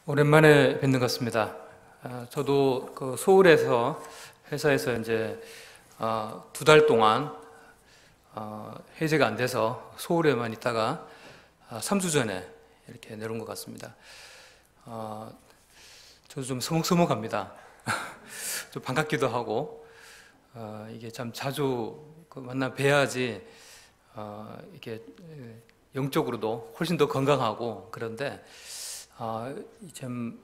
오랜만에 뵙는 것 같습니다. 저도 그 서울에서 회사에서 이제 2달 동안 해제가 안 돼서 서울에만 있다가 3주 전에 이렇게 내려온 것 같습니다. 저도 좀 서먹서먹합니다. 좀 반갑기도 하고 이게 참 자주 만나 뵈야지 이렇게 영적으로도 훨씬 더 건강하고 그런데 참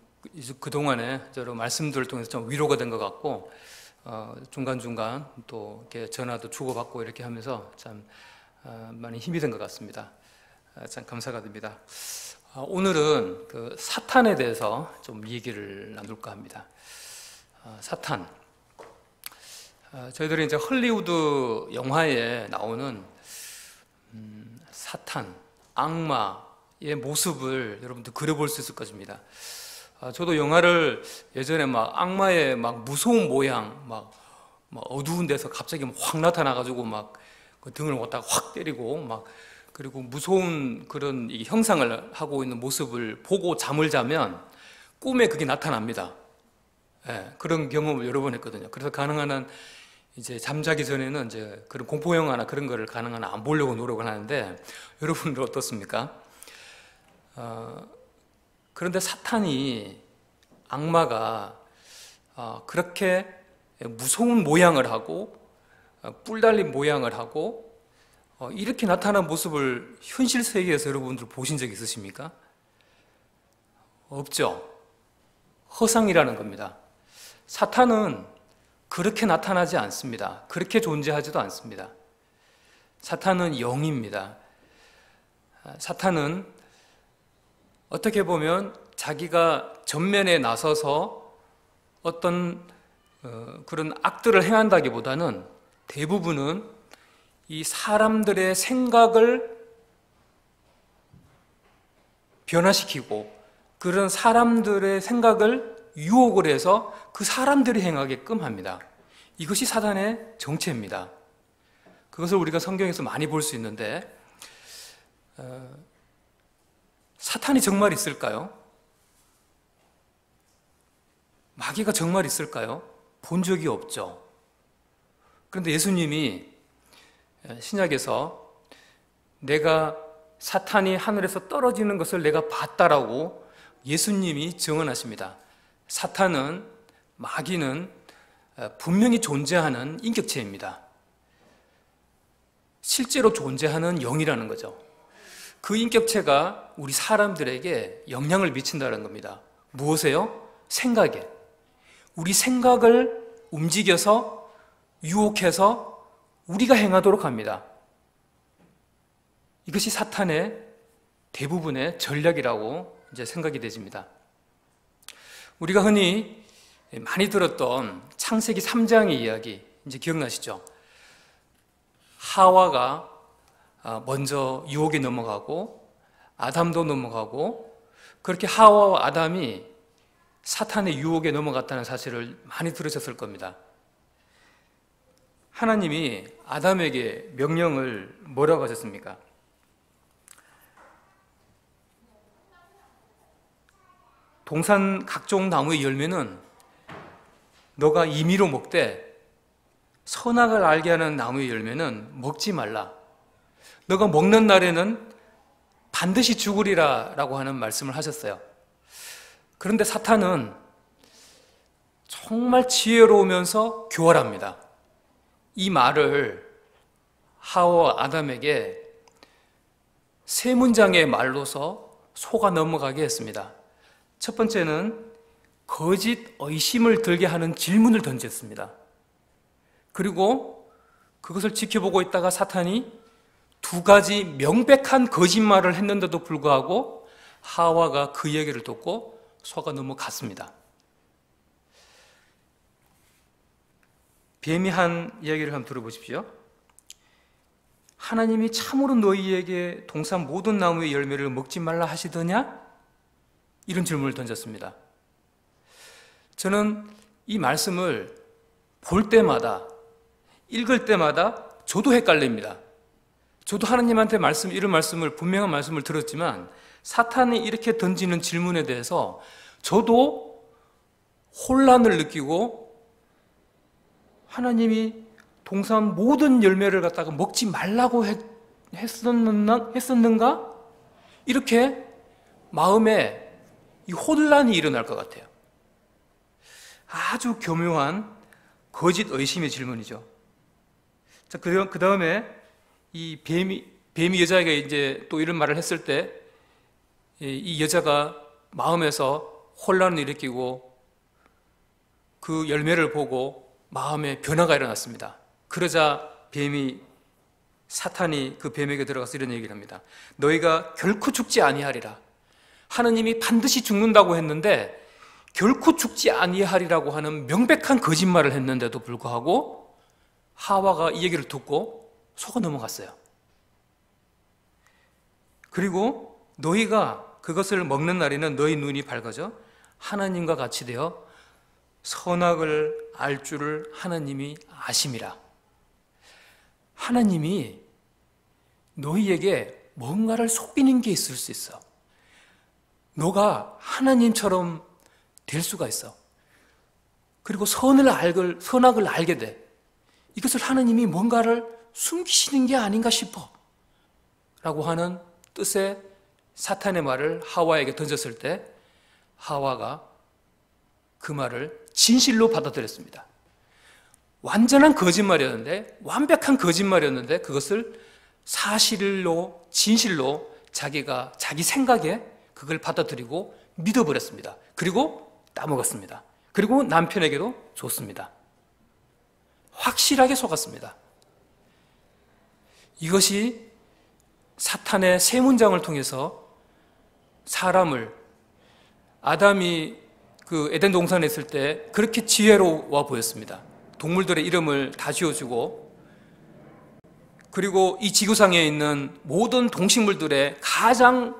그동안에 여러 말씀들을 통해서 좀 위로가 된 것 같고 중간중간 또 이렇게 전화도 주고받고 이렇게 하면서 참 많이 힘이 된 것 같습니다. 참 감사가 됩니다. 오늘은 그 사탄에 대해서 좀 얘기를 나눌까 합니다. 사탄. 저희들이 이제 헐리우드 영화에 나오는 사탄, 악마의 모습을 여러분들 그려볼 수 있을 것입니다. 저도 영화를 예전에 막 악마의 막 무서운 모양, 막 어두운 데서 갑자기 확 나타나가지고 막 그 등을 갖다가 확 때리고 막 그리고 무서운 그런 이 형상을 하고 있는 모습을 보고 잠을 자면 꿈에 그게 나타납니다. 예, 그런 경험을 여러 번 했거든요. 그래서 가능한 한 이제 잠자기 전에는 이제 그런 공포 영화나 그런 거를 가능한 한 안 보려고 노력을 하는데 여러분들 어떻습니까? 그런데 사탄이 악마가 그렇게 무서운 모양을 하고 뿔 달린 모양을 하고 이렇게 나타난 모습을 현실 세계에서 여러분들 보신 적 있으십니까? 없죠. 허상이라는 겁니다. 사탄은 그렇게 나타나지 않습니다. 그렇게 존재하지도 않습니다. 사탄은 영입니다. 사탄은 어떻게 보면 자기가 전면에 나서서 어떤 그런 악들을 행한다기보다는 대부분은 이 사람들의 생각을 변화시키고 그런 사람들의 생각을 유혹을 해서 그 사람들이 행하게끔 합니다. 이것이 사탄의 정체입니다. 그것을 우리가 성경에서 많이 볼 수 있는데 사탄이 정말 있을까요? 마귀가 정말 있을까요? 본 적이 없죠. 그런데 예수님이 신약에서 내가 사탄이 하늘에서 떨어지는 것을 내가 봤다라고 예수님이 증언하십니다. 사탄은, 마귀는 분명히 존재하는 인격체입니다. 실제로 존재하는 영이라는 거죠. 그 인격체가 우리 사람들에게 영향을 미친다는 겁니다. 무엇에요? 생각에. 우리 생각을 움직여서 유혹해서 우리가 행하도록 합니다. 이것이 사탄의 대부분의 전략이라고 이제 생각이 되집니다. 우리가 흔히 많이 들었던 창세기 3장의 이야기 이제 기억나시죠? 하와가 먼저 유혹에 넘어가고 아담도 넘어가고 그렇게 하와와 아담이 사탄의 유혹에 넘어갔다는 사실을 많이 들으셨을 겁니다. 하나님이 아담에게 명령을 뭐라고 하셨습니까? 동산 각종 나무의 열매는 너가 임의로 먹되 선악을 알게 하는 나무의 열매는 먹지 말라. 너가 먹는 날에는 반드시 죽으리라 라고 하는 말씀을 하셨어요. 그런데 사탄은 정말 지혜로우면서 교활합니다. 이 말을 하와 아담에게 세 문장의 말로서 속아 넘어가게 했습니다. 첫 번째는 거짓 의심을 들게 하는 질문을 던졌습니다. 그리고 그것을 지켜보고 있다가 사탄이 두 가지 명백한 거짓말을 했는데도 불구하고 하와가 그 얘기를 듣고 속아 넘어갔습니다. 뱀이 한 이야기를 한번 들어보십시오. 하나님이 참으로 너희에게 동산 모든 나무의 열매를 먹지 말라 하시더냐? 이런 질문을 던졌습니다. 저는 이 말씀을 볼 때마다 읽을 때마다 저도 헷갈립니다. 저도 하나님한테 이런 말씀을 분명한 말씀을 들었지만 사탄이 이렇게 던지는 질문에 대해서 저도 혼란을 느끼고 하나님이 동산 모든 열매를 갖다가 먹지 말라고 했었는가? 이렇게 마음에 이 혼란이 일어날 것 같아요. 아주 교묘한 거짓 의심의 질문이죠. 자, 그 다음에 이 뱀이 여자에게 이제 또 이런 말을 했을 때 이 여자가 마음에서 혼란을 일으키고 그 열매를 보고 마음에 변화가 일어났습니다. 그러자 사탄이 그 뱀에게 들어가서 이런 얘기를 합니다. 너희가 결코 죽지 아니하리라. 하느님이 반드시 죽는다고 했는데 결코 죽지 아니하리라고 하는 명백한 거짓말을 했는데도 불구하고 하와가 이 얘기를 듣고 속아 넘어갔어요. 그리고 너희가 그것을 먹는 날에는 너희 눈이 밝아져 하나님과 같이 되어 선악을 알 줄을 하나님이 아심이라. 하나님이 너희에게 뭔가를 속이는 게 있을 수 있어. 너가 하나님처럼 될 수가 있어. 그리고 선악을 알게 돼. 이것을 하나님이 뭔가를 숨기시는 게 아닌가 싶어 라고 하는 뜻의 사탄의 말을 하와에게 던졌을 때 하와가 그 말을 진실로 받아들였습니다. 완전한 거짓말이었는데, 완벽한 거짓말이었는데 그것을 사실로, 진실로 자기가 자기 생각에 그걸 받아들이고 믿어버렸습니다. 그리고 따먹었습니다. 그리고 남편에게도 줬습니다. 확실하게 속았습니다. 이것이 사탄의 세 문장을 통해서 사람을, 아담이 그 에덴 동산에 있을 때 그렇게 지혜로워 보였습니다. 동물들의 이름을 다 지어주고, 그리고 이 지구상에 있는 모든 동식물들의 가장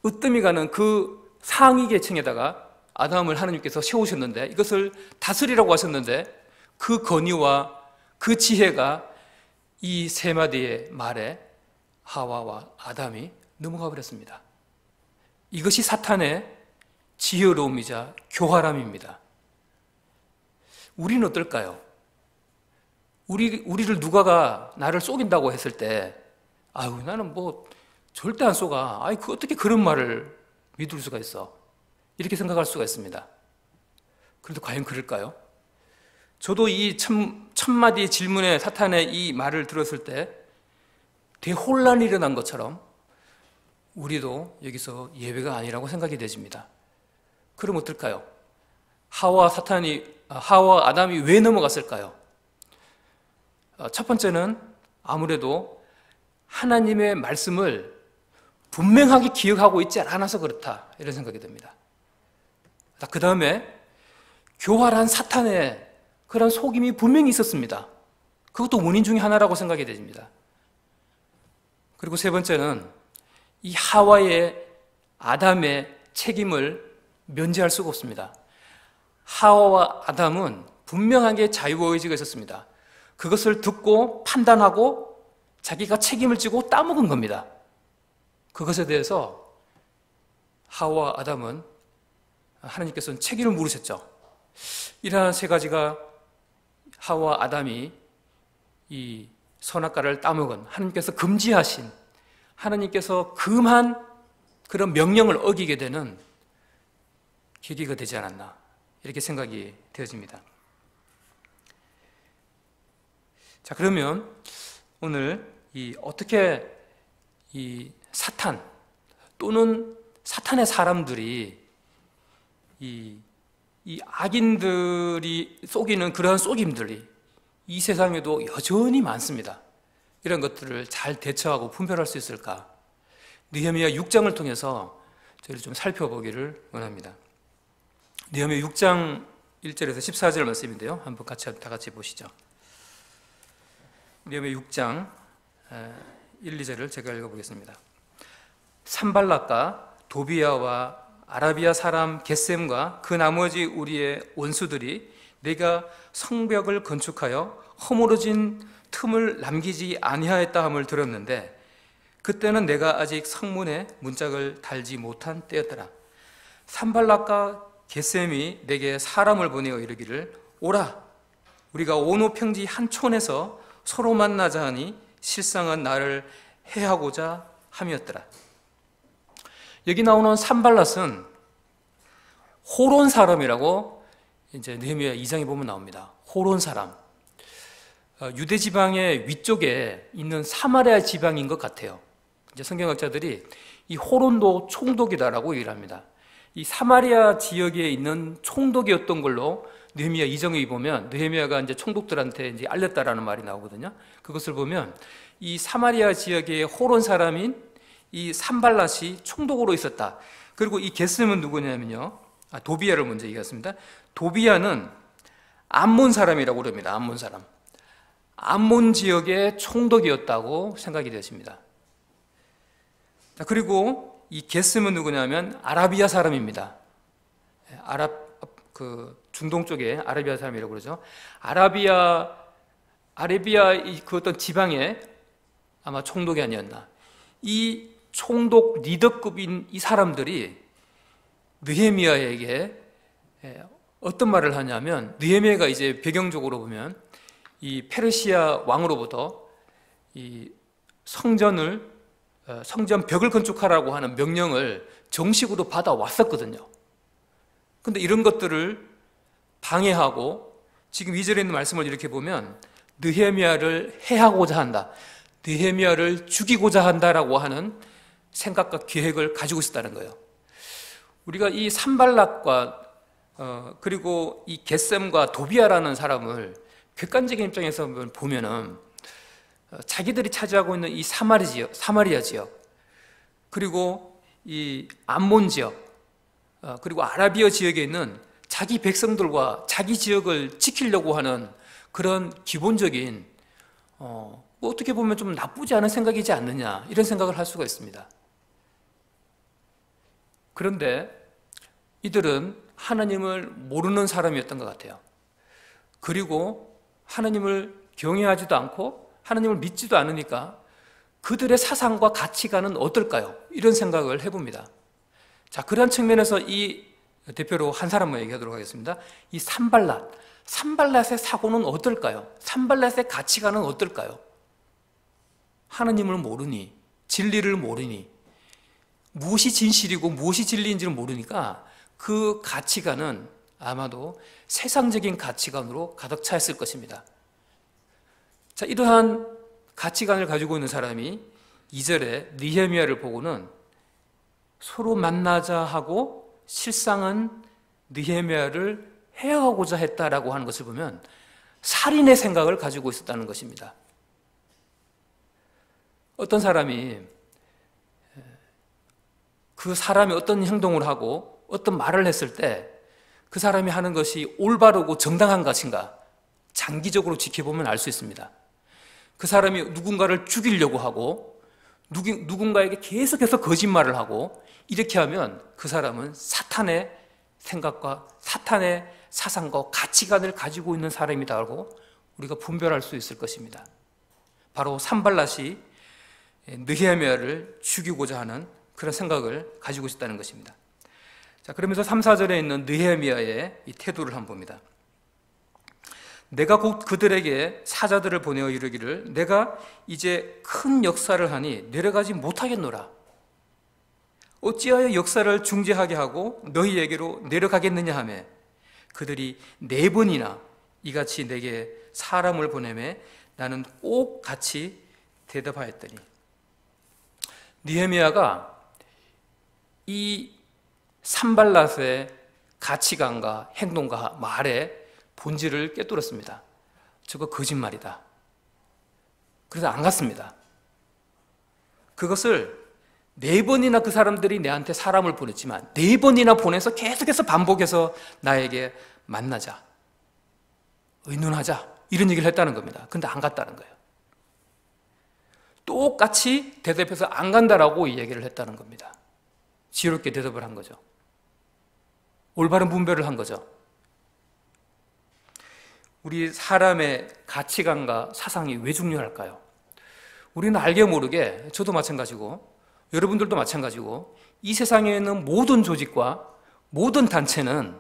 으뜸이 가는 그 상위 계층에다가 아담을 하나님께서 세우셨는데, 이것을 다스리라고 하셨는데, 그 권위와 그 지혜가 이 세 마디의 말에 하와와 아담이 넘어가 버렸습니다. 이것이 사탄의 지혜로움이자 교활함입니다. 우리는 어떨까요? 우리를 누가가 나를 속인다고 했을 때, 아유, 나는 뭐 절대 안 속아. 아이, 어떻게 그런 말을 믿을 수가 있어? 이렇게 생각할 수가 있습니다. 그런데 과연 그럴까요? 저도 이 천 마디의 질문에 사탄의 이 말을 들었을 때 대혼란이 일어난 것처럼 우리도 여기서 예외가 아니라고 생각이 되집니다. 그럼 어떨까요? 하와 아담이 왜 넘어갔을까요? 첫 번째는 아무래도 하나님의 말씀을 분명하게 기억하고 있지 않아서 그렇다, 이런 생각이 듭니다. 그 다음에 교활한 사탄의 그런 속임이 분명히 있었습니다. 그것도 원인 중에 하나라고 생각이 됩니다. 그리고 세 번째는 이 하와의 아담의 책임을 면제할 수가 없습니다. 하와와 아담은 분명하게 자유의지가 있었습니다. 그것을 듣고 판단하고 자기가 책임을 지고 따먹은 겁니다. 그것에 대해서 하와와 아담은 하나님께서는 책임을 물으셨죠. 이러한 세 가지가 하와와 아담이 이 선악과를 따먹은, 하나님께서 금지하신, 하나님께서 금한 그런 명령을 어기게 되는 계기가 되지 않았나, 이렇게 생각이 되어집니다. 자, 그러면 오늘 어떻게 이 사탄 또는 사탄의 사람들이 이 악인들이 속이는 그러한 속임들이 이 세상에도 여전히 많습니다. 이런 것들을 잘 대처하고 분별할 수 있을까? 느헤미야 6장을 통해서 저희를 좀 살펴보기를 원합니다. 느헤미야 6장 1절에서 14절 말씀인데요. 한번 다 같이 보시죠. 느헤미야 6장 1, 2절을 제가 읽어보겠습니다. 산발락과 도비야와 아라비아 사람 겟셈과 그 나머지 우리의 원수들이 내가 성벽을 건축하여 허물어진 틈을 남기지 아니하였다 함을 들었는데 그때는 내가 아직 성문에 문짝을 달지 못한 때였더라. 산발락과 겟셈이 내게 사람을 보내어 이르기를 오라 우리가 오노 평지 한 촌에서 서로 만나자 하니 실상은 나를 해하고자 함이었더라. 여기 나오는 산발랏은 호론 사람이라고 이제 느헤미야 2장에 보면 나옵니다. 호론 사람. 유대 지방의 위쪽에 있는 사마리아 지방인 것 같아요. 이제 성경학자들이 이 호론도 총독이다라고 얘기를 합니다. 이 사마리아 지역에 있는 총독이었던 걸로 느헤미야 2장에 보면 느헤미야가 이제 총독들한테 이제 알렸다라는 말이 나오거든요. 그것을 보면 이 사마리아 지역의 호론 사람인 이 산발랏이 총독으로 있었다. 그리고 이 겟셈은 누구냐면요. 도비야를 먼저 얘기했습니다. 도비야는 암몬 사람이라고 그럽니다. 암몬 사람. 암몬 지역의 총독이었다고 생각이 되었습니다. 그리고 이 겟셈은 누구냐면 아라비아 사람입니다. 중동 쪽에 아라비아 사람이라고 그러죠. 아라비아 그 어떤 지방의 아마 총독이 아니었나. 이 총독 리더급인 이 사람들이 느헤미야에게 어떤 말을 하냐면, 느헤미야가 이제 배경적으로 보면 이 페르시아 왕으로부터 이 성전 벽을 건축하라고 하는 명령을 정식으로 받아왔었거든요. 근데 이런 것들을 방해하고, 지금 2절에 있는 말씀을 이렇게 보면 느헤미야를 해하고자 한다, 느헤미야를 죽이고자 한다라고 하는 생각과 계획을 가지고 있었다는 거예요. 우리가 이 산발랏과 그리고 이 겟셈과 도비야라는 사람을 객관적인 입장에서 보면은 자기들이 차지하고 있는 이 사마리아 지역, 그리고 이 암몬 지역, 그리고 아라비아 지역에 있는 자기 백성들과 자기 지역을 지키려고 하는 그런 기본적인 어떻게 보면 좀 나쁘지 않은 생각이지 않느냐, 이런 생각을 할 수가 있습니다. 그런데 이들은 하나님을 모르는 사람이었던 것 같아요. 그리고 하나님을 경외하지도 않고 하나님을 믿지도 않으니까 그들의 사상과 가치관은 어떨까요? 이런 생각을 해봅니다. 자, 그런 측면에서 이 대표로 한 사람만 얘기하도록 하겠습니다. 이 산발랏의 사고는 어떨까요? 산발랏의 가치관은 어떨까요? 하나님을 모르니, 진리를 모르니, 무엇이 진실이고 무엇이 진리인지를 모르니까 그 가치관은 아마도 세상적인 가치관으로 가득 차 있을 것입니다. 자, 이러한 가치관을 가지고 있는 사람이 2절에 느헤미야를 보고는 서로 만나자 하고 실상은 느헤미야를 해하고자 했다라고 하는 것을 보면 살인의 생각을 가지고 있었다는 것입니다. 어떤 사람이 그 사람이 어떤 행동을 하고 어떤 말을 했을 때 그 사람이 하는 것이 올바르고 정당한 것인가 장기적으로 지켜보면 알 수 있습니다. 그 사람이 누군가를 죽이려고 하고 누군가에게 계속해서 거짓말을 하고 이렇게 하면 그 사람은 사탄의 생각과 사탄의 사상과 가치관을 가지고 있는 사람이다라고 우리가 분별할 수 있을 것입니다. 바로 산발랏이 느헤미야를 죽이고자 하는 그런 생각을 가지고 있었다는 것입니다. 자, 그러면서 3, 4절에 있는 느헤미야의 이 태도를 한번 봅니다. 내가 곧 그들에게 사자들을 보내어 이르기를 내가 이제 큰 역사를 하니 내려가지 못하겠노라. 어찌하여 역사를 중지하게 하고 너희에게로 내려가겠느냐 하매 그들이 4번이나 이같이 내게 사람을 보내매 나는 꼭 같이 대답하였더니. 느헤미야가 이 산발랏의 가치관과 행동과 말의 본질을 꿰뚫었습니다. 저거 거짓말이다. 그래서 안 갔습니다. 그것을 4번이나 그 사람들이 내한테 사람을 보냈지만 4번이나 보내서 계속해서 반복해서 나에게 만나자, 의논하자, 이런 얘기를 했다는 겁니다. 근데 안 갔다는 거예요. 똑같이 대답해서 안 간다라고 이 얘기를 했다는 겁니다. 지혜롭게 대답을 한 거죠. 올바른 분별을 한 거죠. 우리 사람의 가치관과 사상이 왜 중요할까요? 우리는 알게 모르게, 저도 마찬가지고 여러분들도 마찬가지고 이 세상에 있는 모든 조직과 모든 단체는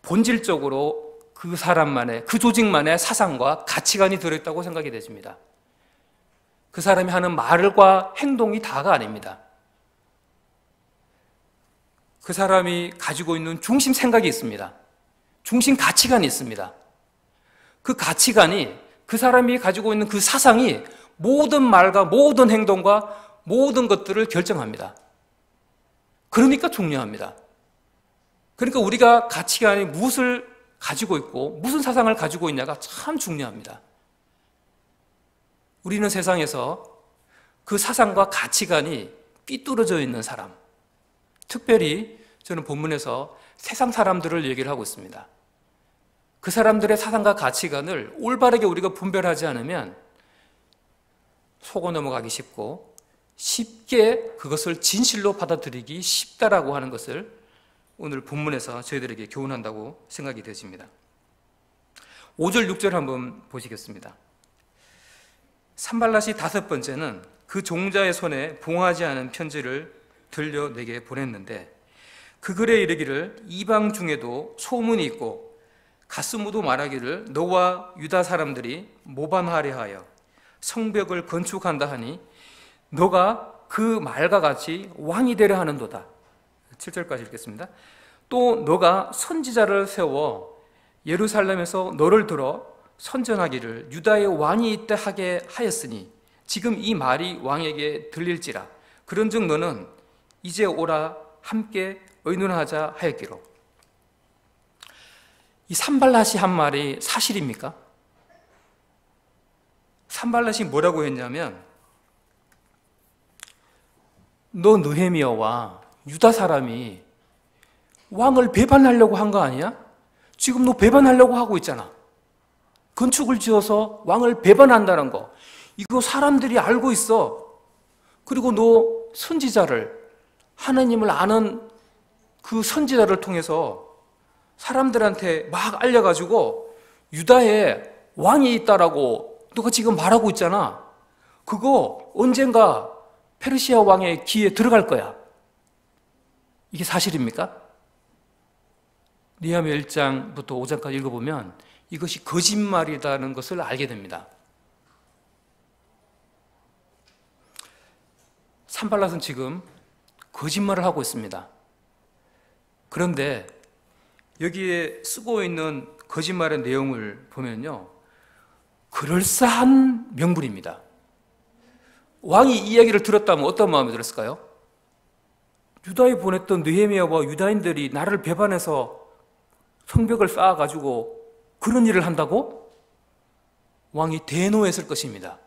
본질적으로 그 사람만의, 그 조직만의 사상과 가치관이 들어있다고 생각이 되집니다. 그 사람이 하는 말과 행동이 다가 아닙니다. 그 사람이 가지고 있는 중심 생각이 있습니다. 중심 가치관이 있습니다. 그 가치관이, 그 사람이 가지고 있는 그 사상이 모든 말과 모든 행동과 모든 것들을 결정합니다. 그러니까 중요합니다. 그러니까 우리가 가치관이 무엇을 가지고 있고 무슨 사상을 가지고 있냐가 참 중요합니다. 우리는 세상에서 그 사상과 가치관이 삐뚤어져 있는 사람, 특별히 저는 본문에서 세상 사람들을 얘기를 하고 있습니다. 그 사람들의 사상과 가치관을 올바르게 우리가 분별하지 않으면 속아 넘어가기 쉽고 쉽게 그것을 진실로 받아들이기 쉽다라고 하는 것을 오늘 본문에서 저희들에게 교훈한다고 생각이 되십니다. 5절, 6절 한번 보시겠습니다. 산발랏이 다섯 번째는 그 종자의 손에 봉하지 않은 편지를 들려 내게 보냈는데 그 글에 이르기를 이방 중에도 소문이 있고 가스무도 말하기를 너와 유다 사람들이 모반하려 하여 성벽을 건축한다 하니 너가 그 말과 같이 왕이 되려 하는도다. 7절까지 읽겠습니다. 또 너가 선지자를 세워 예루살렘에서 너를 들어 선전하기를 유다의 왕이 있다 하게 하였으니 지금 이 말이 왕에게 들릴지라. 그런즉 너는 이제 오라 함께 의논하자 하였기로. 이 산발랏이 한 말이 사실입니까? 산발랏이 뭐라고 했냐면 너 느헤미야와 유다 사람이 왕을 배반하려고 한 거 아니야? 지금 너 배반하려고 하고 있잖아. 건축을 지어서 왕을 배반한다는 거 이거 사람들이 알고 있어. 그리고 너 선지자를, 하나님을 아는 그 선지자를 통해서 사람들한테 막 알려가지고 유다에 왕이 있다라고 너가 지금 말하고 있잖아. 그거 언젠가 페르시아 왕의 귀에 들어갈 거야. 이게 사실입니까? 느헤미야 1장부터 5장까지 읽어보면 이것이 거짓말이라는 것을 알게 됩니다. 산발랏은 지금 거짓말을 하고 있습니다. 그런데 여기에 쓰고 있는 거짓말의 내용을 보면요, 그럴싸한 명분입니다. 왕이 이 이야기를 들었다면 어떤 마음이 들었을까요? 유다에 보냈던 느헤미야와 유다인들이 나를 배반해서 성벽을 쌓아가지고 그런 일을 한다고? 왕이 대노했을 것입니다.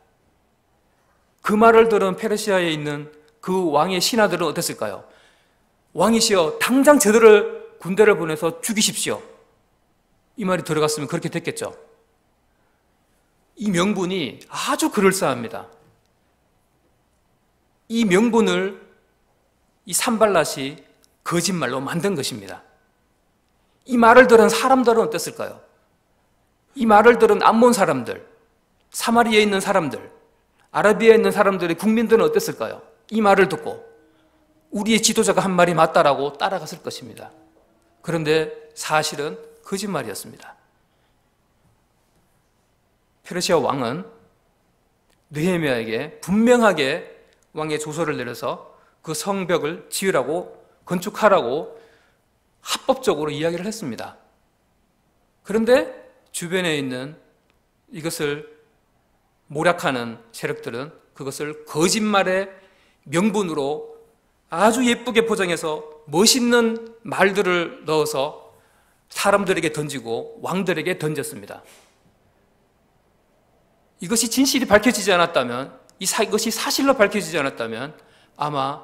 그 말을 들은 페르시아에 있는 그 왕의 신하들은 어땠을까요? 왕이시여 당장 저들을 군대를 보내서 죽이십시오. 이 말이 들어갔으면 그렇게 됐겠죠. 이 명분이 아주 그럴싸합니다. 이 명분을 이 산발랏이 거짓말로 만든 것입니다. 이 말을 들은 사람들은 어땠을까요? 이 말을 들은 암몬 사람들, 사마리아에 있는 사람들, 아라비아에 있는 사람들의 국민들은 어땠을까요? 이 말을 듣고 우리의 지도자가 한 말이 맞다라고 따라갔을 것입니다. 그런데 사실은 거짓말이었습니다. 페르시아 왕은 느헤미야에게 분명하게 왕의 조서를 내려서 그 성벽을 지으라고, 건축하라고 합법적으로 이야기를 했습니다. 그런데 주변에 있는 이것을 모략하는 세력들은 그것을 거짓말의 명분으로 아주 예쁘게 포장해서 멋있는 말들을 넣어서 사람들에게 던지고 왕들에게 던졌습니다. 이것이 진실이 밝혀지지 않았다면, 이것이 사실로 밝혀지지 않았다면 아마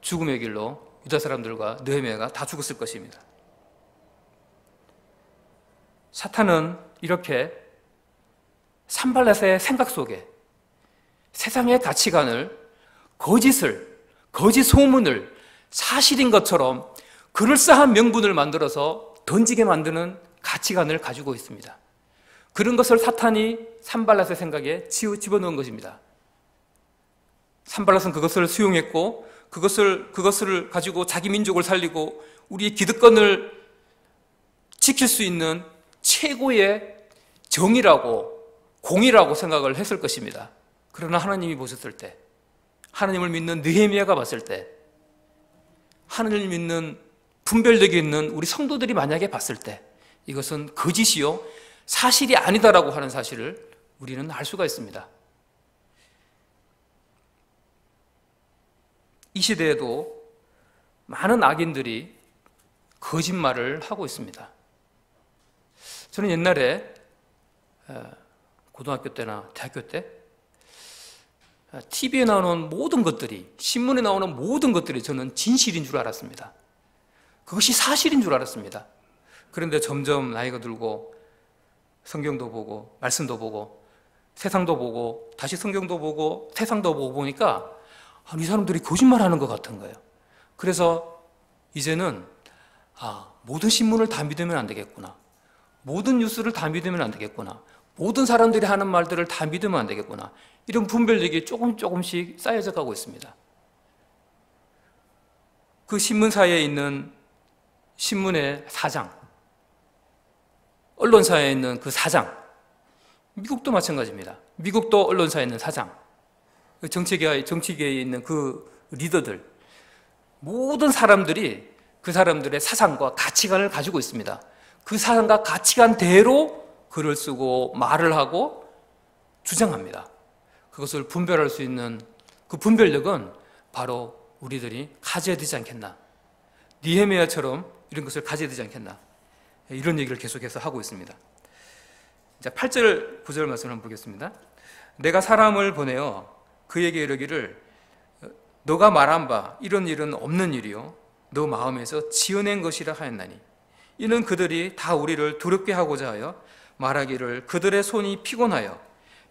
죽음의 길로 유다 사람들과 느헤미야가 다 죽었을 것입니다. 사탄은 이렇게 산발랏의 생각 속에 세상의 가치관을, 거짓을, 거짓 소문을 사실인 것처럼 그럴싸한 명분을 만들어서 던지게 만드는 가치관을 가지고 있습니다. 그런 것을 사탄이 산발랏의 생각에 집어넣은 것입니다. 산발랏은 그것을 수용했고 그것을 가지고 자기 민족을 살리고 우리의 기득권을 지킬 수 있는 최고의 정의라고 공의라고 생각을 했을 것입니다. 그러나 하나님이 보셨을 때, 하나님을 믿는 느헤미야가 봤을 때, 하나님을 믿는 분별력이 있는 우리 성도들이 만약에 봤을 때 이것은 거짓이요 사실이 아니다라고 하는 사실을 우리는 알 수가 있습니다. 이 시대에도 많은 악인들이 거짓말을 하고 있습니다. 저는 옛날에 고등학교 때나 대학교 때 TV에 나오는 모든 것들이, 신문에 나오는 모든 것들이 저는 진실인 줄 알았습니다. 그것이 사실인 줄 알았습니다. 그런데 점점 나이가 들고 성경도 보고 말씀도 보고 세상도 보고 다시 성경도 보고 세상도 보고 보니까 이 사람들이 거짓말하는 것 같은 거예요. 그래서 이제는 모든 신문을 다 믿으면 안 되겠구나, 모든 뉴스를 다 믿으면 안 되겠구나, 모든 사람들이 하는 말들을 다 믿으면 안 되겠구나, 이런 분별력이 조금씩 쌓여져 가고 있습니다. 그 신문사에 있는 신문의 사장, 언론사에 있는 그 사장, 미국도 마찬가지입니다. 미국도 언론사에 있는 사장, 정치계에 있는 그 리더들, 모든 사람들이 그 사람들의 사상과 가치관을 가지고 있습니다. 그 사상과 가치관대로 글을 쓰고 말을 하고 주장합니다. 그것을 분별할 수 있는 그 분별력은 바로 우리들이 가져야 되지 않겠나, 느헤미야처럼 이런 것을 가져야 되지 않겠나, 이런 얘기를 계속해서 하고 있습니다. 자, 8절 9절 말씀을 한번 보겠습니다. 내가 사람을 보내어 그에게 이르기를 너가 말한 바 이런 일은 없는 일이요 너 마음에서 지어낸 것이라 하였나니 이는 그들이 다 우리를 두렵게 하고자 하여 말하기를 그들의 손이 피곤하여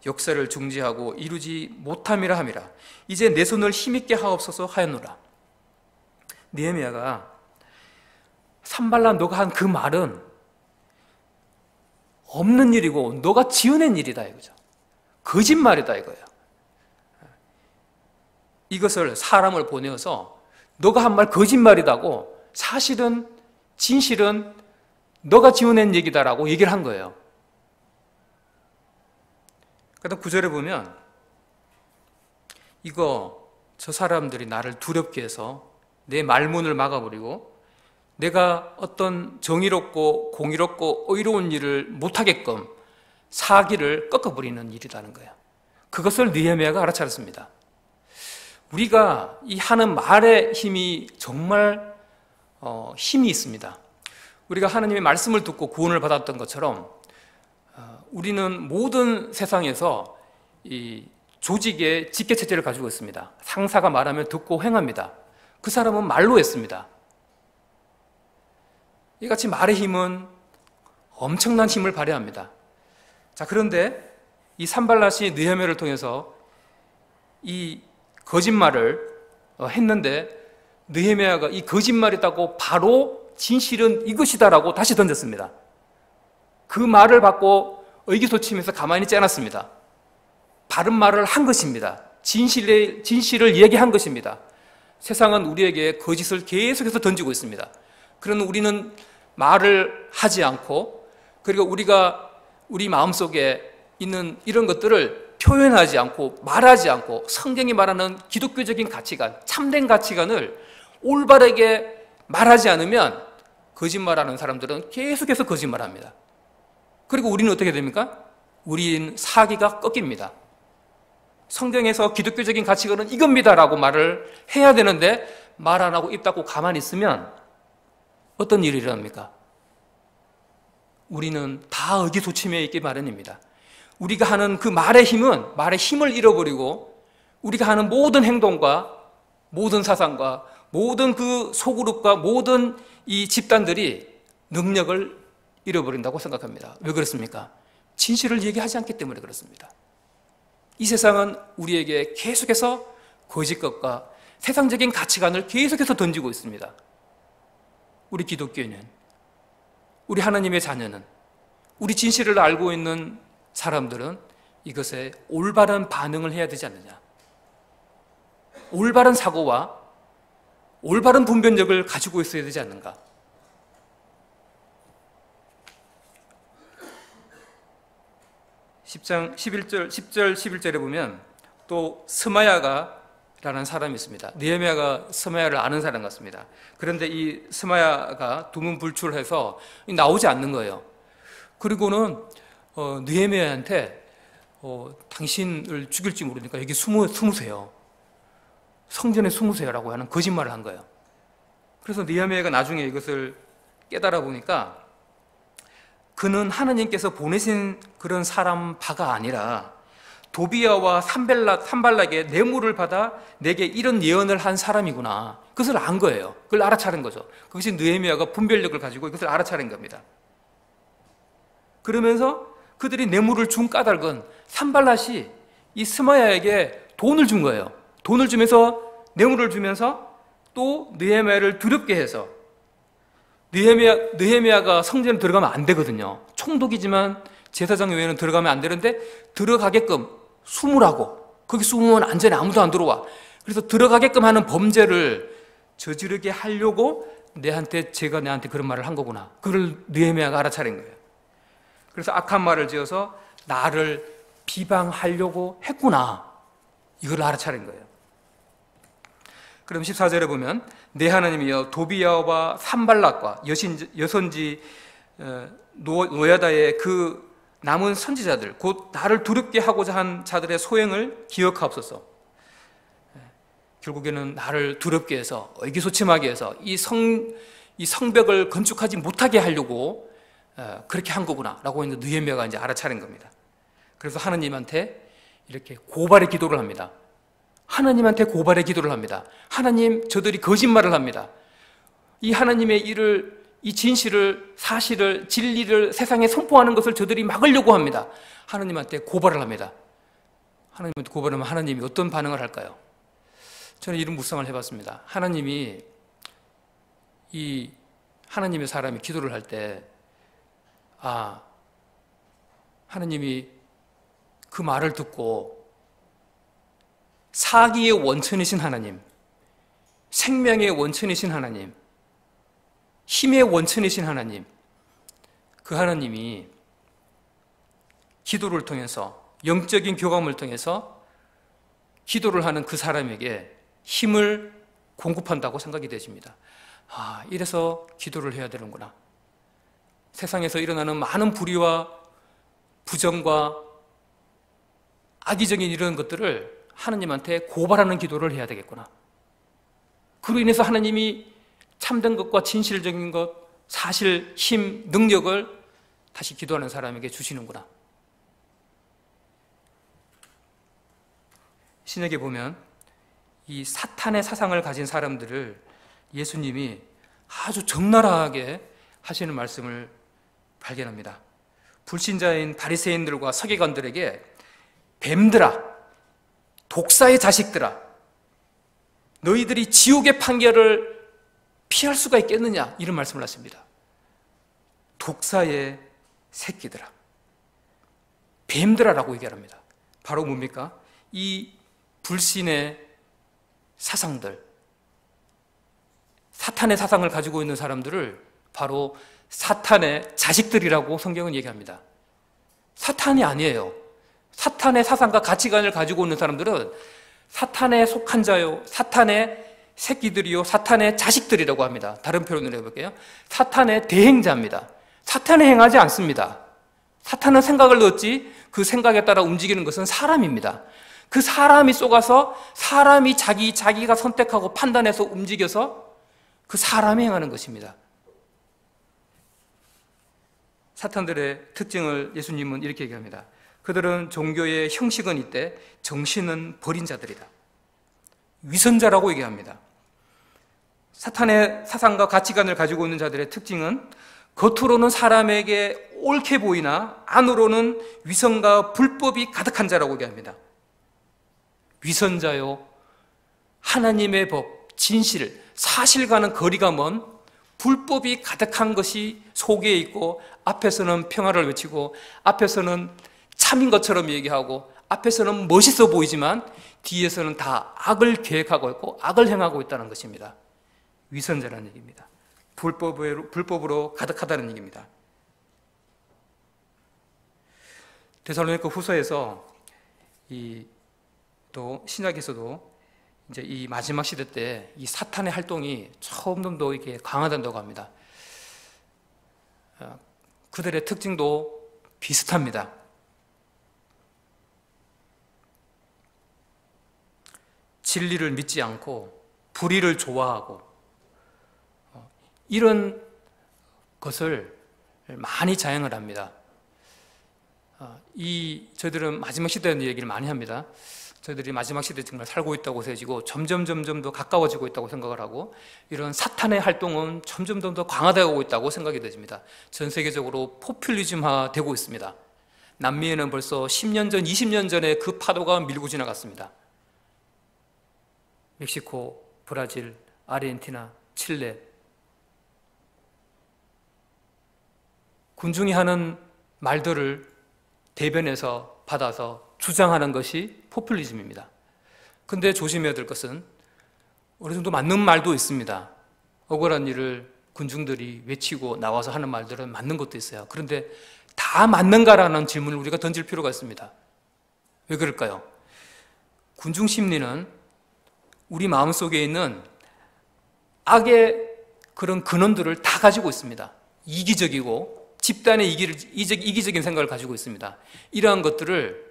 역사를 중지하고 이루지 못함이라 함이라. 이제 내 손을 힘있게 하옵소서 하였노라. 느헤미야가 산발라 너가 한 그 말은 없는 일이고 너가 지어낸 일이다 이거죠. 거짓말이다 이거예요. 이것을 사람을 보내어서 너가 한 말 거짓말이다고, 사실은 진실은 너가 지어낸 얘기다라고 얘기를 한 거예요. 그다음 9절에 보면 저 사람들이 나를 두렵게 해서 내 말문을 막아버리고 내가 어떤 정의롭고 공의롭고 의로운 일을 못하게끔 사기를 꺾어버리는 일이라는 거예요. 그것을 느헤미야가 알아차렸습니다. 우리가 이 하는 말의 힘이 정말 힘이 있습니다. 우리가 하나님의 말씀을 듣고 구원을 받았던 것처럼 우리는 모든 세상에서 이 조직의 직계체제를 가지고 있습니다. 상사가 말하면 듣고 행합니다. 그 사람은 말로 했습니다. 이같이 말의 힘은 엄청난 힘을 발휘합니다. 자, 그런데 이 산발랏이 느헤미야를 통해서 이 거짓말을 했는데 느헤미야가 이 거짓말이다고 바로 진실은 이것이다라고 다시 던졌습니다. 그 말을 받고 의기소침해서 가만히 있지 않았습니다. 바른 말을 한 것입니다. 진실을 얘기한 것입니다. 세상은 우리에게 거짓을 계속해서 던지고 있습니다. 그러나 우리는 말을 하지 않고, 그리고 우리가 우리 마음속에 있는 이런 것들을 표현하지 않고 말하지 않고 성경이 말하는 기독교적인 가치관, 참된 가치관을 올바르게 말하지 않으면 거짓말하는 사람들은 계속해서 거짓말합니다. 그리고 우리는 어떻게 됩니까? 우리는 사기가 꺾입니다. 성경에서 기독교적인 가치관은 이겁니다라고 말을 해야 되는데 말 안 하고 입 닫고 가만히 있으면 어떤 일이 일어납니까? 우리는 다 의기소침해 있기 마련입니다. 우리가 하는 그 말의 힘을 잃어버리고 우리가 하는 모든 행동과 모든 사상과 모든 그 소그룹과 모든 이 집단들이 능력을 잃어버린다고 생각합니다. 왜 그렇습니까? 진실을 얘기하지 않기 때문에 그렇습니다. 이 세상은 우리에게 계속해서 거짓것과 세상적인 가치관을 계속해서 던지고 있습니다. 우리 기독교인은, 우리 하나님의 자녀는, 우리 진실을 알고 있는 사람들은 이것에 올바른 반응을 해야 되지 않느냐. 올바른 사고와 올바른 분별력을 가지고 있어야 되지 않는가? 10장 10절 11절에 보면 또 스마야가라는 사람이 있습니다. 느헤미야가 스마야를 아는 사람 같습니다. 그런데 이 스마야가 두문불출해서 나오지 않는 거예요. 그리고는 느헤미야한테 당신을 죽일지 모르니까 여기 숨으세요. 성전에 숨으세요라고 하는 거짓말을 한 거예요. 그래서 느헤미야가 나중에 이것을 깨달아 보니까 그는 하나님께서 보내신 그런 사람 바가 아니라 도비야와 산발락의 뇌물을 받아 내게 이런 예언을 한 사람이구나. 그것을 안 거예요. 그걸 알아차린 거죠. 그것이 느헤미야가 분별력을 가지고 이것을 알아차린 겁니다. 그러면서 그들이 뇌물을 준 까닭은 산발락이 이 스마야에게 돈을 준 거예요. 돈을 주면서 뇌물을 주면서 또 느헤미야를 두렵게 해서 느헤미야가 성전에 들어가면 안 되거든요. 총독이지만 제사장 외에는 들어가면 안 되는데 들어가게끔 숨으라고. 거기 숨으면 안전해. 아무도 안 들어와. 그래서 들어가게끔 하는 범죄를 저지르게 하려고 제가 내한테 그런 말을 한 거구나. 그걸 느헤미야가 알아차린 거예요. 그래서 악한 말을 지어서 나를 비방하려고 했구나. 이걸 알아차린 거예요. 그럼 14절에 보면 내 하나님이여 도비야와 산발락과 여선지 노야다의 그 남은 선지자들 곧 나를 두렵게 하고자 한 자들의 소행을 기억하옵소서. 결국에는 나를 두렵게 해서 의기소침하게 해서 이 성벽을 건축하지 못하게 하려고 그렇게 한 거구나 라고 이제 느헤미야가 이제 알아차린 겁니다. 그래서 하나님한테 이렇게 고발의 기도를 합니다. 하나님한테 고발의 기도를 합니다. 하나님, 저들이 거짓말을 합니다. 이 하나님의 일을, 이 진실을, 사실을, 진리를 세상에 선포하는 것을 저들이 막으려고 합니다. 하나님한테 고발을 합니다. 하나님한테 고발하면 하나님이 어떤 반응을 할까요? 저는 이런 묵상을 해봤습니다. 하나님이 이 하나님의 사람이 기도를 할 때, 하나님이 그 말을 듣고 사기의 원천이신 하나님, 생명의 원천이신 하나님, 힘의 원천이신 하나님, 그 하나님이 기도를 통해서 영적인 교감을 통해서 기도를 하는 그 사람에게 힘을 공급한다고 생각이 되십니다. 이래서 기도를 해야 되는구나. 세상에서 일어나는 많은 불의와 부정과 악의적인 이런 것들을 하나님한테 고발하는 기도를 해야 되겠구나. 그로 인해서 하나님이 참된 것과 진실적인 것, 사실, 힘, 능력을 다시 기도하는 사람에게 주시는구나. 신약에 보면 이 사탄의 사상을 가진 사람들을 예수님이 아주 적나라하게 하시는 말씀을 발견합니다. 불신자인 바리새인들과 서기관들에게 뱀들아, 독사의 자식들아, 너희들이 지옥의 판결을 피할 수가 있겠느냐, 이런 말씀을 하십니다. 독사의 새끼들아, 뱀들아라고 얘기합니다. 바로 뭡니까? 이 불신의 사상들, 사탄의 사상을 가지고 있는 사람들을 바로 사탄의 자식들이라고 성경은 얘기합니다. 사탄이 아니에요. 사탄의 사상과 가치관을 가지고 있는 사람들은 사탄에 속한 자요, 사탄의 새끼들이요, 사탄의 자식들이라고 합니다. 다른 표현으로 해볼게요. 사탄의 대행자입니다. 사탄에 행하지 않습니다. 사탄은 생각을 넣었지 그 생각에 따라 움직이는 것은 사람입니다. 그 사람이 속아서 사람이 자기가 선택하고 판단해서 움직여서 그 사람이 행하는 것입니다. 사탄들의 특징을 예수님은 이렇게 얘기합니다. 그들은 종교의 형식은 있되 정신은 버린 자들이다. 위선자라고 얘기합니다. 사탄의 사상과 가치관을 가지고 있는 자들의 특징은 겉으로는 사람에게 옳게 보이나 안으로는 위선과 불법이 가득한 자라고 얘기합니다. 위선자요, 하나님의 법, 진실, 사실과는 거리가 먼 불법이 가득한 것이 속에 있고 앞에서는 평화를 외치고 앞에서는 참인 것처럼 얘기하고 앞에서는 멋있어 보이지만 뒤에서는 다 악을 계획하고 있고 악을 행하고 있다는 것입니다. 위선자라는 얘기입니다. 불법으로 가득하다는 얘기입니다. 데살로니가 후서에서 또 신약에서도 이제 이 마지막 시대 때 이 사탄의 활동이 점점 더 이렇게 강화된다고 합니다. 그들의 특징도 비슷합니다. 진리를 믿지 않고 불의를 좋아하고 이런 것을 많이 자행을 합니다. 저희들은 마지막 시대라는 얘기를 많이 합니다. 저희들이 마지막 시대에 정말 살고 있다고 세지고 점점 더 가까워지고 있다고 생각을 하고 이런 사탄의 활동은 점점 더 강화되고 있다고 생각이 되집니다. 전 세계적으로 포퓰리즘화 되고 있습니다. 남미에는 벌써 10년 전, 20년 전에 그 파도가 밀고 지나갔습니다. 멕시코, 브라질, 아르헨티나, 칠레. 군중이 하는 말들을 대변해서 받아서 주장하는 것이 포퓰리즘입니다. 근데 조심해야 될 것은 어느 정도 맞는 말도 있습니다. 억울한 일을 군중들이 외치고 나와서 하는 말들은 맞는 것도 있어요. 그런데 다 맞는가라는 질문을 우리가 던질 필요가 있습니다. 왜 그럴까요? 군중 심리는 우리 마음속에 있는 악의 그런 근원들을 다 가지고 있습니다. 이기적이고 집단의 이기적인 생각을 가지고 있습니다. 이러한 것들을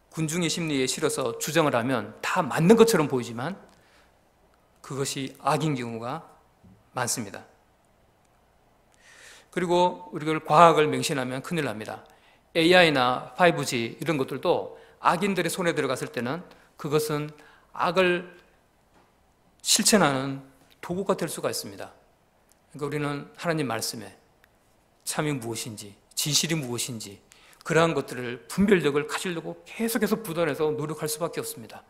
군중의 심리에 실어서 주장을 하면 다 맞는 것처럼 보이지만 그것이 악인 경우가 많습니다. 그리고 우리가 과학을 맹신하면 큰일 납니다. AI나 5G 이런 것들도 악인들의 손에 들어갔을 때는 그것은 악을 실천하는 도구가 될 수가 있습니다. 그러니까 우리는 하나님 말씀에 참이 무엇인지, 진실이 무엇인지 그러한 것들을 분별력을 가지려고 계속해서 부단해서 노력할 수밖에 없습니다.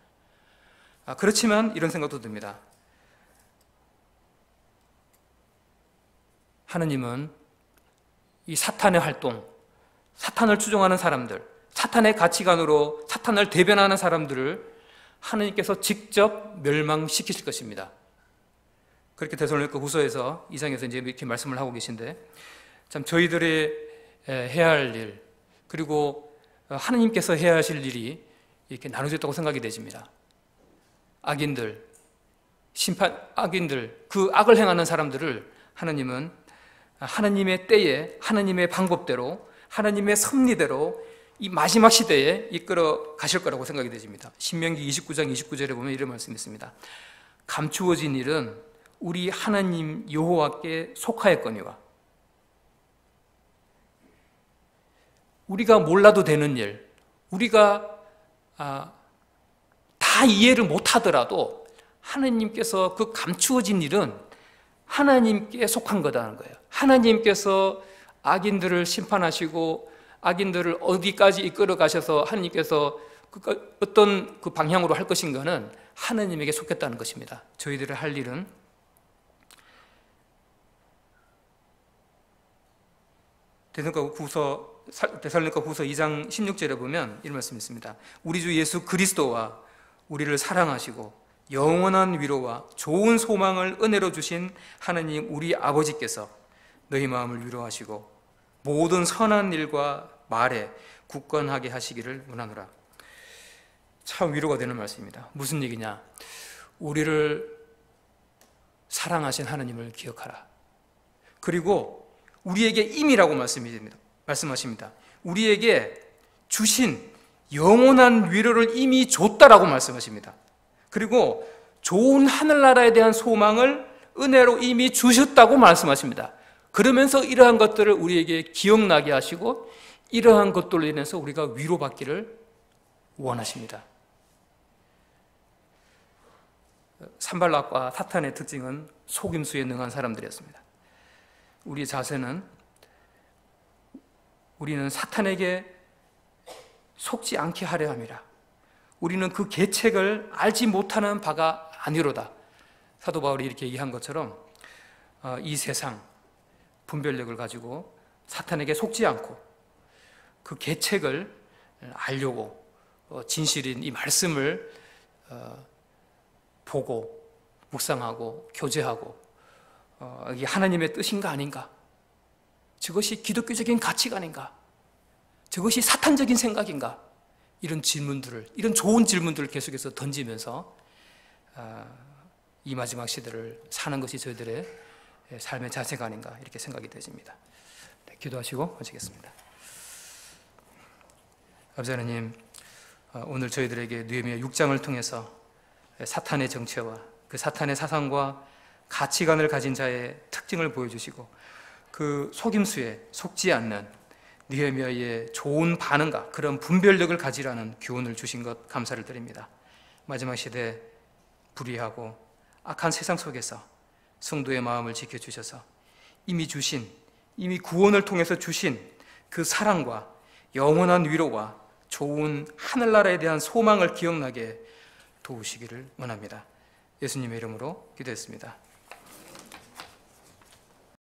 그렇지만 이런 생각도 듭니다. 하느님은 이 사탄의 활동, 사탄을 추종하는 사람들, 사탄의 가치관으로 사탄을 대변하는 사람들을 하느님께서 직접 멸망시키실 것입니다. 그렇게 데살로니가 후서에서 2장에서 이제 이렇게 말씀을 하고 계신데 참 저희들의 해야 할 일, 그리고 하느님께서 해야 하실 일이 이렇게 나눠졌다고 생각이 되집니다. 악인들, 악인들, 그 악을 행하는 사람들을 하느님은 하느님의 때에, 하느님의 방법대로, 하느님의 섭리대로 이 마지막 시대에 이끌어 가실 거라고 생각이 되집니다. 신명기 29장 29절에 보면 이런 말씀이 있습니다. 감추어진 일은 우리 하나님 여호와께 속하였거니와 우리가 몰라도 되는 일, 우리가 다 이해를 못하더라도 하나님께서 그 감추어진 일은 하나님께 속한 거다는 거예요. 하나님께서 악인들을 심판하시고 악인들을 어디까지 이끌어 가셔서 하나님께서 어떤 그 방향으로 할 것인가는 하나님에게 속했다는 것입니다. 저희들의 할 일은 데살로니가 후서 2장 16절에 보면 이런 말씀이 있습니다. 우리 주 예수 그리스도와 우리를 사랑하시고 영원한 위로와 좋은 소망을 은혜로 주신 하나님 우리 아버지께서 너희 마음을 위로하시고 모든 선한 일과 말에 굳건하게 하시기를 원하노라. 참 위로가 되는 말씀입니다. 무슨 얘기냐? 우리를 사랑하신 하나님을 기억하라. 그리고 우리에게 임이라고 말씀하십니다. 우리에게 주신 영원한 위로를 이미 줬다라고 말씀하십니다. 그리고 좋은 하늘나라에 대한 소망을 은혜로 이미 주셨다고 말씀하십니다. 그러면서 이러한 것들을 우리에게 기억나게 하시고 이러한 것들로 인해서 우리가 위로받기를 원하십니다. 산발락과 사탄의 특징은 속임수에 능한 사람들이었습니다. 우리 자세는 우리는 사탄에게 속지 않게 하려 함이라. 우리는 그 계책을 알지 못하는 바가 아니로다. 사도 바울이 이렇게 얘기한 것처럼 이 세상 분별력을 가지고 사탄에게 속지 않고 그 계책을 알려고 진실인 이 말씀을 보고 묵상하고 교제하고 이게 하나님의 뜻인가 아닌가? 저것이 기독교적인 가치관인가? 저것이 사탄적인 생각인가? 이런 질문들을, 이런 좋은 질문들을 계속해서 던지면서 이 마지막 시대를 사는 것이 저희들의 삶의 자세가 아닌가 이렇게 생각이 되집니다. 네, 기도하시고 마치겠습니다. 아버지 하나님, 오늘 저희들에게 느헤미야 6장을 통해서 사탄의 정체와 그 사탄의 사상과 가치관을 가진 자의 특징을 보여주시고 그 속임수에 속지 않는 느헤미야의 좋은 반응과 그런 분별력을 가지라는 교훈을 주신 것 감사를 드립니다. 마지막 시대 불의하고 악한 세상 속에서 성도의 마음을 지켜주셔서 이미 구원을 통해서 주신 그 사랑과 영원한 위로와 좋은 하늘나라에 대한 소망을 기억나게 도우시기를 원합니다. 예수님의 이름으로 기도했습니다.